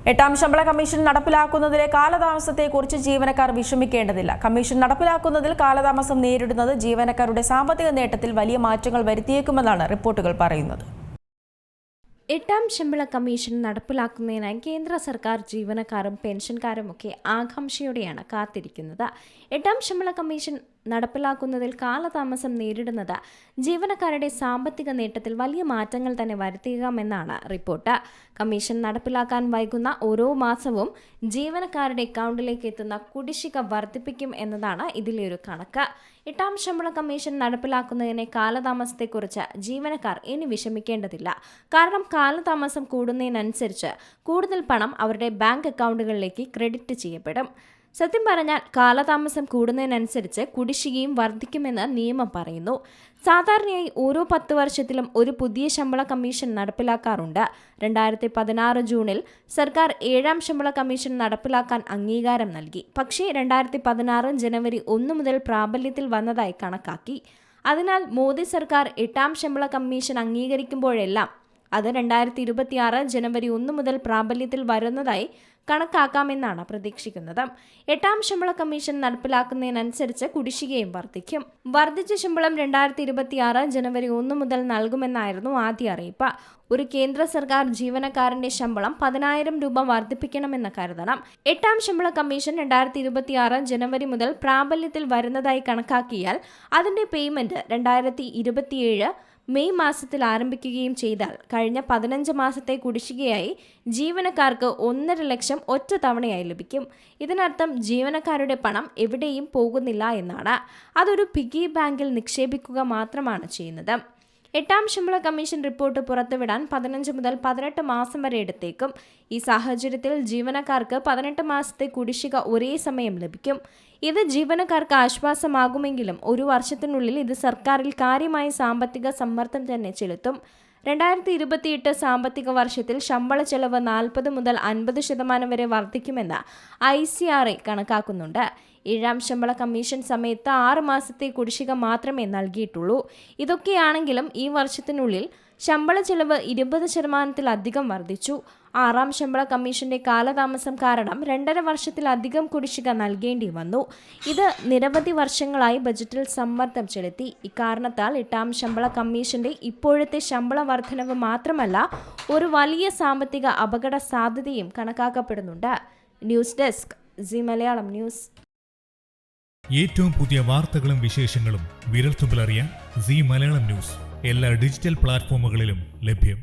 എട്ടാം ശമ്പള കമ്മീഷൻ നടപ്പിലാക്കുന്നതിലെ കാലതാമസത്തെക്കുറിച്ച് ജീവനക്കാർ വിഷമിക്കേണ്ടതില്ല. കമ്മീഷൻ നടപ്പിലാക്കുന്നതിൽ കാലതാമസം നേരിടുന്നത് ജീവനക്കാരുടെ സാമ്പത്തിക നേട്ടത്തിൽ വലിയ മാറ്റങ്ങൾ വരുത്തിയേക്കുമെന്നാണ് റിപ്പോർട്ടുകൾ പറയുന്നത്. എട്ടാം ശമ്പള കമ്മീഷൻ നടപ്പിലാക്കുന്നതിനായി കേന്ദ്ര സർക്കാർ ജീവനക്കാരും പെൻഷൻകാരുമൊക്കെ ആകാംക്ഷയോടെയാണ് കാത്തിരിക്കുന്നത്. എട്ടാം ശമ്പള കമ്മീഷൻ നടപ്പിലാക്കുന്നതിൽ കാലതാമസം നേരിടുന്നത് ജീവനക്കാരുടെ സാമ്പത്തിക നേട്ടത്തിൽ വലിയ മാറ്റങ്ങൾ തന്നെ വരുത്തിയേക്കാമെന്നാണ് റിപ്പോർട്ട്. കമ്മീഷൻ നടപ്പിലാക്കാൻ വൈകുന്ന ഓരോ മാസവും ജീവനക്കാരുടെ അക്കൗണ്ടിലേക്ക് എത്തുന്ന കുടിശ്ശിക വർദ്ധിപ്പിക്കും എന്നതാണ് ഇതിലെ ഒരു കണക്ക്. എട്ടാം ശമ്പള കമ്മീഷൻ നടപ്പിലാക്കുന്നതിനെ കാലതാമസത്തെക്കുറിച്ച് ജീവനക്കാർ ഇനി വിഷമിക്കേണ്ടതില്ല. കാരണം കാലതാമസം കൂടുന്നതിനനുസരിച്ച് കൂടുതൽ പണം അവരുടെ ബാങ്ക് അക്കൗണ്ടുകളിലേക്ക് ക്രെഡിറ്റ് ചെയ്യപ്പെടും. സത്യം പറഞ്ഞാൽ കാലതാമസം കൂടുന്നതിനനുസരിച്ച് കുടിശ്ശികയും വർദ്ധിക്കുമെന്ന് നിയമം പറയുന്നു. സാധാരണയായി ഓരോ 10 വർഷത്തിലും ഒരു പുതിയ ശമ്പള കമ്മീഷൻ നടപ്പിലാക്കാറുണ്ട്. 2016 ജൂണിൽ സർക്കാർ 7ാം ശമ്പള കമ്മീഷൻ നടപ്പിലാക്കാൻ അംഗീകാരം നൽകി. പക്ഷേ 2016 ജനുവരി 1 മുതൽ പ്രാബല്യത്തിൽ വന്നതായി കണക്കാക്കി. അതിനാൽ മോദി സർക്കാർ 8ാം ശമ്പള കമ്മീഷൻ അംഗീകരിക്കുമ്പോഴെല്ലാം അത് 2026 ജനുവരി 1 മുതൽ പ്രാബല്യത്തിൽ വരുന്നതായി കണക്കാക്കാമെന്നാണ് പ്രതീക്ഷിക്കുന്നത്. 8ാം ശമ്പള കമ്മീഷൻ നടപ്പിലാക്കുന്നതിനനുസരിച്ച് കുടിശ്ശികയും വർദ്ധിക്കും. വർദ്ധിച്ച ശമ്പളം 2026 ജനുവരി 1 മുതൽ നൽകുമെന്നായിരുന്നു ആദ്യ അറിയിപ്പ്. ഒരു കേന്ദ്ര സർക്കാർ ജീവനക്കാരന്റെ ശമ്പളം 10,000 രൂപ വർദ്ധിപ്പിക്കണമെന്ന് കരുതണം. 8ാം ശമ്പള കമ്മീഷൻ 2026 ജനുവരി മുതൽ പ്രാബല്യത്തിൽ വരുന്നതായി കണക്കാക്കിയാൽ അതിന്റെ പേയ്മെന്റ് 2027 മെയ് മാസത്തിൽ ആരംഭിക്കുകയും ചെയ്താൽ കഴിഞ്ഞ 15 മാസത്തെ കുടിശ്ശികയായി ജീവനക്കാർക്ക് 1.5 ലക്ഷം ഒറ്റ തവണയായി ലഭിക്കും. ഇതിനർത്ഥം ജീവനക്കാരുടെ പണം എവിടെയും പോകുന്നില്ല എന്നാണ്. അതൊരു പിഗി ബാങ്കിൽ നിക്ഷേപിക്കുക മാത്രമാണ് ചെയ്യുന്നത്. 8ാം ശമ്പള കമ്മീഷൻ റിപ്പോർട്ട് പുറത്തുവിടാൻ 15 മുതൽ 18 മാസം വരെ എടുത്തേക്കും. ഈ സാഹചര്യത്തിൽ ജീവനക്കാർക്ക് 18 മാസത്തെ കുടിശ്ശിക ഒരേ സമയം ലഭിക്കും. ഇത് ജീവനക്കാർക്ക് ആശ്വാസമാകുമെങ്കിലും ഒരു വർഷത്തിനുള്ളിൽ ഇത് സർക്കാരിൽ കാര്യമായ സാമ്പത്തിക സമ്മർദ്ദം തന്നെ ചെലുത്തും. 2028 സാമ്പത്തിക വർഷത്തിൽ ശമ്പള ചെലവ് 40 മുതൽ 50% വരെ വർദ്ധിക്കുമെന്ന് ICRA കണക്കാക്കുന്നുണ്ട്. 7ാം ശമ്പള കമ്മീഷൻ സമയത്ത് 6 മാസത്തെ കുടിശ്ശിക മാത്രമേ നൽകിയിട്ടുള്ളൂ. ഇതൊക്കെയാണെങ്കിലും ഈ വർഷത്തിനുള്ളിൽ ശമ്പള ചെലവ് 20% വർദ്ധിച്ചു. 6ാം ശമ്പള കമ്മീഷന്റെ കാലതാമസം കാരണം 2.5 വർഷത്തിലധികം കുടിശ്ശിക നൽകേണ്ടി വന്നു. ഇത് നിരവധി വർഷങ്ങളായി ബജറ്റിൽ സമ്മർദ്ദം ചെലുത്തി. ഇക്കാരണത്താൽ 8ാം ശമ്പള കമ്മീഷന്റെ ഇപ്പോഴത്തെ ശമ്പള വർധനവ് മാത്രമല്ല ഒരു വലിയ സാമ്പത്തിക അപകട സാധ്യതയും കണക്കാക്കപ്പെടുന്നുണ്ട്. News desk C Malayalam news. ഏറ്റവും പുതിയ വാർത്തകളും വിശേഷങ്ങളും വിരൽത്തുമ്പിലറിയാൻ സി മലയാളം ന്യൂസ് എല്ലാ ഡിജിറ്റൽ പ്ലാറ്റ്ഫോമുകളിലും ലഭ്യം.